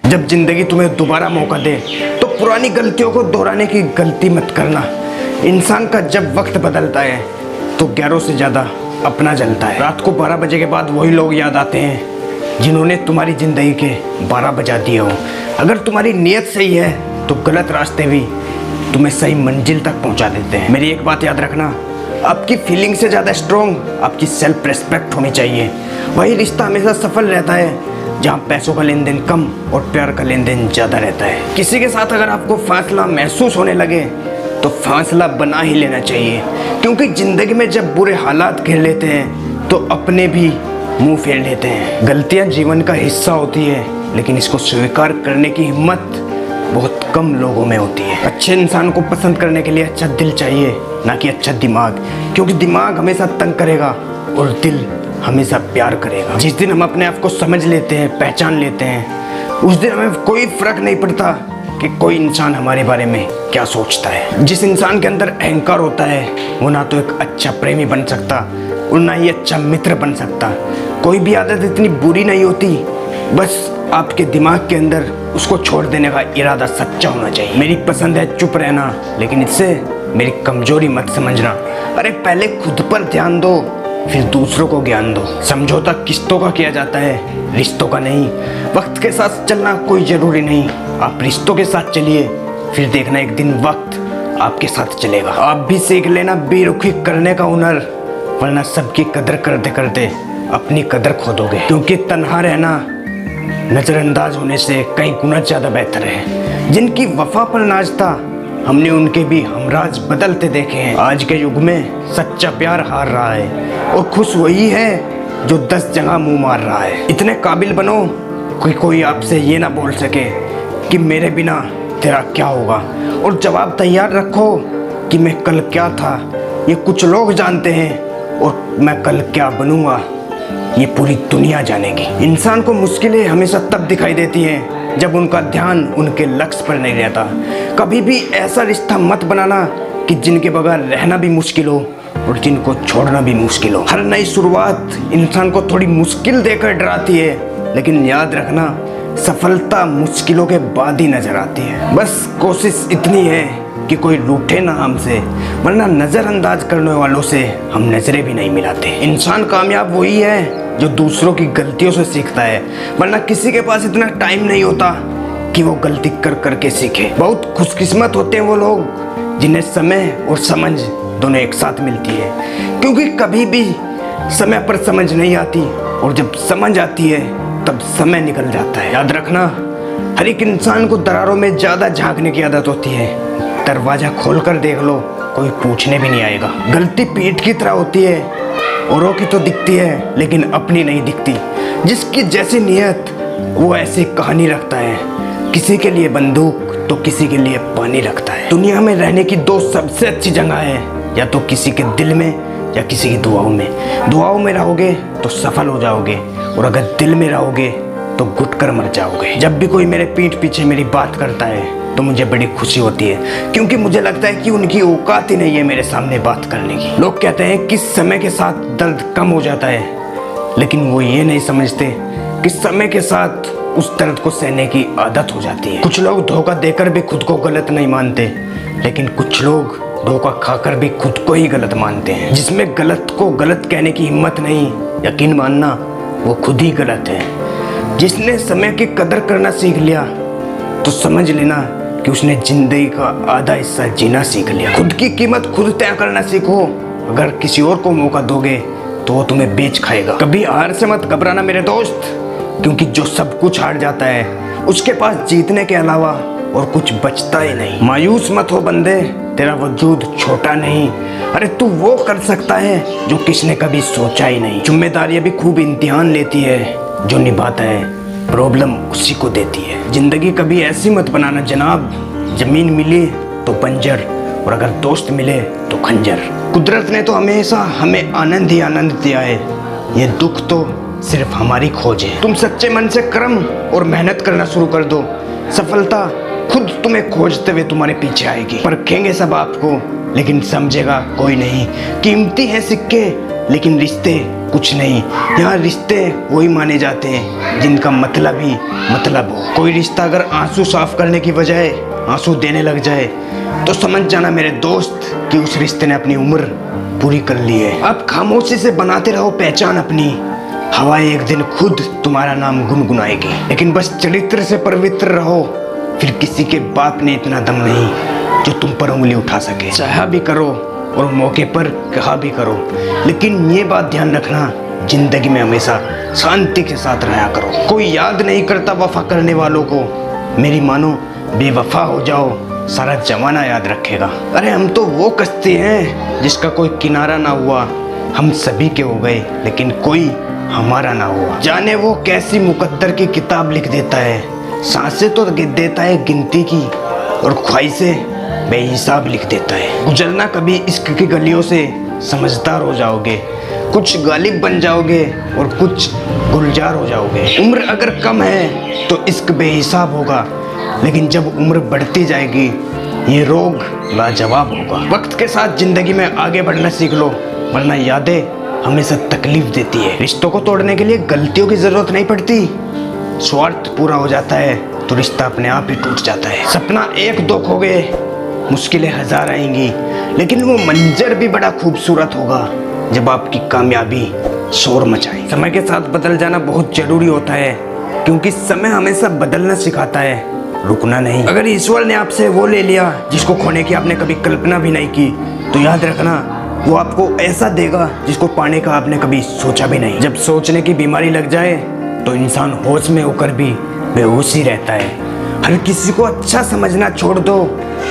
जब जिंदगी तुम्हें दोबारा मौका दे तो पुरानी गलतियों को दोहराने की गलती मत करना। इंसान का जब वक्त बदलता है तो गैरों से ज़्यादा अपना जलता है। रात को 12 बजे के बाद वही लोग याद आते हैं जिन्होंने तुम्हारी ज़िंदगी के 12 बजा दिए हो। अगर तुम्हारी नीयत सही है तो गलत रास्ते भी तुम्हें सही मंजिल तक पहुंचा देते हैं। मेरी एक बात याद रखना, आपकी फीलिंग से ज़्यादा स्ट्रॉन्ग आपकी सेल्फ रिस्पेक्ट होनी चाहिए। वही रिश्ता हमेशा सफल रहता है जहाँ पैसों का लेन देन कम और प्यार का लेन देन ज़्यादा रहता है। किसी के साथ अगर आपको फासला महसूस होने लगे तो फासला बना ही लेना चाहिए, क्योंकि ज़िंदगी में जब बुरे हालात घेर लेते हैं तो अपने भी मुंह फेर लेते हैं। गलतियाँ जीवन का हिस्सा होती है, लेकिन इसको स्वीकार करने की हिम्मत बहुत कम लोगों में होती है। अच्छे इंसान को पसंद करने के लिए अच्छा दिल चाहिए, ना कि अच्छा दिमाग, क्योंकि दिमाग हमेशा तंग करेगा और दिल हमेशा प्यार करेगा। जिस दिन हम अपने आप को समझ लेते हैं, पहचान लेते हैं, उस दिन हमें कोई फर्क नहीं पड़ता कि कोई इंसान हमारे बारे में क्या सोचता है। जिस इंसान के अंदर अहंकार होता है वो ना तो एक अच्छा प्रेमी बन सकता और ना ही अच्छा मित्र बन सकता। कोई भी आदत इतनी बुरी नहीं होती, बस आपके दिमाग के अंदर उसको छोड़ देने का इरादा सच्चा होना चाहिए। मेरी पसंद है चुप रहना, लेकिन इससे मेरी कमजोरी मत समझना। अरे पहले खुद पर ध्यान दो, फिर दूसरों को ज्ञान दो। समझौता किस्तों का किया जाता है, रिश्तों का नहीं। वक्त के साथ चलना कोई ज़रूरी नहीं, आप रिश्तों के साथ चलिए, फिर देखना एक दिन वक्त आपके साथ चलेगा। आप भी सीख लेना बेरुखी करने का हुनर, वरना सबकी कदर करते करते अपनी कदर खो दोगे। क्योंकि तन्हा रहना नज़रअंदाज होने से कई गुना ज़्यादा बेहतर है। जिनकी वफा पर नाज था, हमने उनके भी हमराज बदलते देखे हैं। आज के युग में सच्चा प्यार हार रहा है और खुश वही है जो 10 जगह मुंह मार रहा है। इतने काबिल बनो कि कोई आपसे ये ना बोल सके कि मेरे बिना तेरा क्या होगा, और जवाब तैयार रखो कि मैं कल क्या था ये कुछ लोग जानते हैं, और मैं कल क्या बनूंगा ये पूरी दुनिया जानेगी। इंसान को मुश्किलें हमेशा तब दिखाई देती हैं जब उनका ध्यान उनके लक्ष्य पर नहीं रहता। कभी भी ऐसा रिश्ता मत बनाना कि जिनके बगैर रहना भी मुश्किल हो और जिनको छोड़ना भी मुश्किल हो। हर नई शुरुआत इंसान को थोड़ी मुश्किल देकर डराती है, लेकिन याद रखना सफलता मुश्किलों के बाद ही नजर आती है। बस कोशिश इतनी है कि कोई रूठे ना हमसे, वरना नज़रअंदाज करने वालों से हम नजरें भी नहीं मिलाते। इंसान कामयाब वही है जो दूसरों की गलतियों से सीखता है, वरना किसी के पास इतना टाइम नहीं होता कि वो गलती कर करके सीखे। बहुत खुशकिस्मत होते हैं वो लोग जिन्हें समय और समझ दोनों एक साथ मिलती है, क्योंकि कभी भी समय पर समझ नहीं आती और जब समझ आती है तब समय निकल जाता है। याद रखना, हर एक इंसान को दरारों में ज़्यादा झांकने की आदत होती है। दरवाज़ा खोल कर देख लो, कोई पूछने भी नहीं आएगा। गलती पीठ की तरह होती है, औरों की तो दिखती है लेकिन अपनी नहीं दिखती। जिसकी जैसी नियत वो ऐसी कहानी रखता है, किसी के लिए बंदूक तो किसी के लिए पानी रखता है। दुनिया में रहने की 2 सबसे अच्छी जगह है, या तो किसी के दिल में या किसी की दुआओं में। दुआओं में रहोगे तो सफल हो जाओगे, और अगर दिल में रहोगे तो घुट कर मर जाओगे। जब भी कोई मेरे पीठ पीछे मेरी बात करता है तो मुझे बड़ी खुशी होती है, क्योंकि मुझे लगता है कि उनकी औकात ही नहीं है मेरे सामने बात करने की। लोग कहते हैं कि समय के साथ दर्द कम हो जाता है, लेकिन वो ये नहीं समझते कि समय के साथ उस दर्द को सहने की आदत हो जाती है। कुछ लोग धोखा देकर भी खुद को गलत नहीं मानते, लेकिन कुछ लोग धोखा खाकर भी खुद को ही गलत मानते हैं। जिसमें गलत को गलत कहने की हिम्मत नहीं, यकीन मानना वो खुद ही गलत है। जिसने समय की कदर करना सीख लिया तो समझ लेना कि उसने जिंदगी का आधा हिस्सा जीना सीख लिया। खुद की कीमत खुद तय करना सीखो। अगर किसी और को मौका दोगे तो वो तुम्हें बेच खाएगा। कभी हार से मत घबराना मेरे दोस्त, क्योंकि जो सब कुछ हार जाता है उसके पास जीतने के अलावा और कुछ बचता ही नहीं। मायूस मत हो बंदे, तेरा वजूद छोटा नहीं। अरे तू वो कर सकता है जो किसने कभी सोचा ही नहीं। जिम्मेदारियां भी खूब इम्तिहान लेती है, जो निभाता है प्रॉब्लम उसी को देती है। जिंदगी कभी ऐसी मत बनाना जनाब, जमीन मिली तो बंजर और अगर दोस्त मिले तो खंजर। कुदरत ने तो हमेशा हमें आनंद ही आनंद दिया है, ये दुख तो सिर्फ हमारी खोज है। तुम सच्चे मन से कर्म और मेहनत करना शुरू कर दो, सफलता खुद तुम्हें खोजते हुए तुम्हारे पीछे आएगी। परखेंगे सब आपको, लेकिन समझेगा कोई नहीं। कीमती है सिक्के लेकिन रिश्ते कुछ नहीं। यहाँ रिश्ते वही माने जाते हैं जिनका मतलब ही मतलब हो। कोई रिश्ता अगर आंसू साफ करने की बजाय आंसू देने लग जाए तो समझ जाना मेरे दोस्त कि उस रिश्ते ने अपनी उम्र पूरी कर ली है। आप खामोशी से बनाते रहो पहचान अपनी, हवा एक दिन खुद तुम्हारा नाम गुनगुनाएगी। लेकिन बस चरित्र से पवित्र रहो, फिर किसी के बाप ने इतना दम नहीं जो तुम पर उंगली उठा सके। चाहा भी करो और मौके पर कहा भी करो, लेकिन ये बात ध्यान रखना, जिंदगी में हमेशा शांति के साथ रहा करो। कोई याद नहीं करता वफा करने वालों को, मेरी मानो बेवफा हो जाओ सारा जमाना याद रखेगा। अरे हम तो वो कश्ती हैं जिसका कोई किनारा ना हुआ, हम सभी के हो गए लेकिन कोई हमारा ना हुआ। जाने वो कैसी मुकद्दर की किताब लिख देता है, सांसें तो देता है गिनती की और ख्वाहिशें बेहिसाब लिख देता है। गुजरना कभी इश्क की गलियों से समझदार हो जाओगे, कुछ गालिब बन जाओगे और कुछ गुलजार हो जाओगे। उम्र अगर कम है तो इश्क बेहिसाब होगा, लेकिन जब उम्र बढ़ती जाएगी ये रोग लाजवाब होगा। वक्त के साथ जिंदगी में आगे बढ़ना सीख लो, वरना यादें हमेशा तकलीफ देती है। रिश्तों को तोड़ने के लिए गलतियों की जरूरत नहीं पड़ती, स्वार्थ पूरा हो जाता है तो रिश्ता अपने आप ही टूट जाता है। सपना एक दो खो गए, मुश्किलें हजार आएंगी, लेकिन वो मंजर भी बड़ा खूबसूरत होगा जब आपकी कामयाबी शोर मचाए। समय के साथ बदल जाना बहुत जरूरी होता है, क्योंकि समय हमेशा बदलना सिखाता है, रुकना नहीं। अगर ईश्वर ने आपसे वो ले लिया जिसको खोने की आपने कभी कल्पना भी नहीं की, तो याद रखना वो आपको ऐसा देगा जिसको पाने का आपने कभी सोचा भी नहीं। जब सोचने की बीमारी लग जाए तो इंसान होश में होकर भी बेहोश ही रहता है। हर किसी को अच्छा समझना छोड़ दो,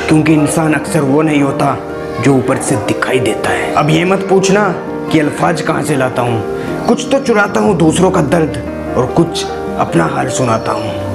क्योंकि इंसान अक्सर वो नहीं होता जो ऊपर से दिखाई देता है। अब ये मत पूछना कि अल्फाज कहाँ से लाता हूँ, कुछ तो चुराता हूँ दूसरों का दर्द और कुछ अपना हाल सुनाता हूँ।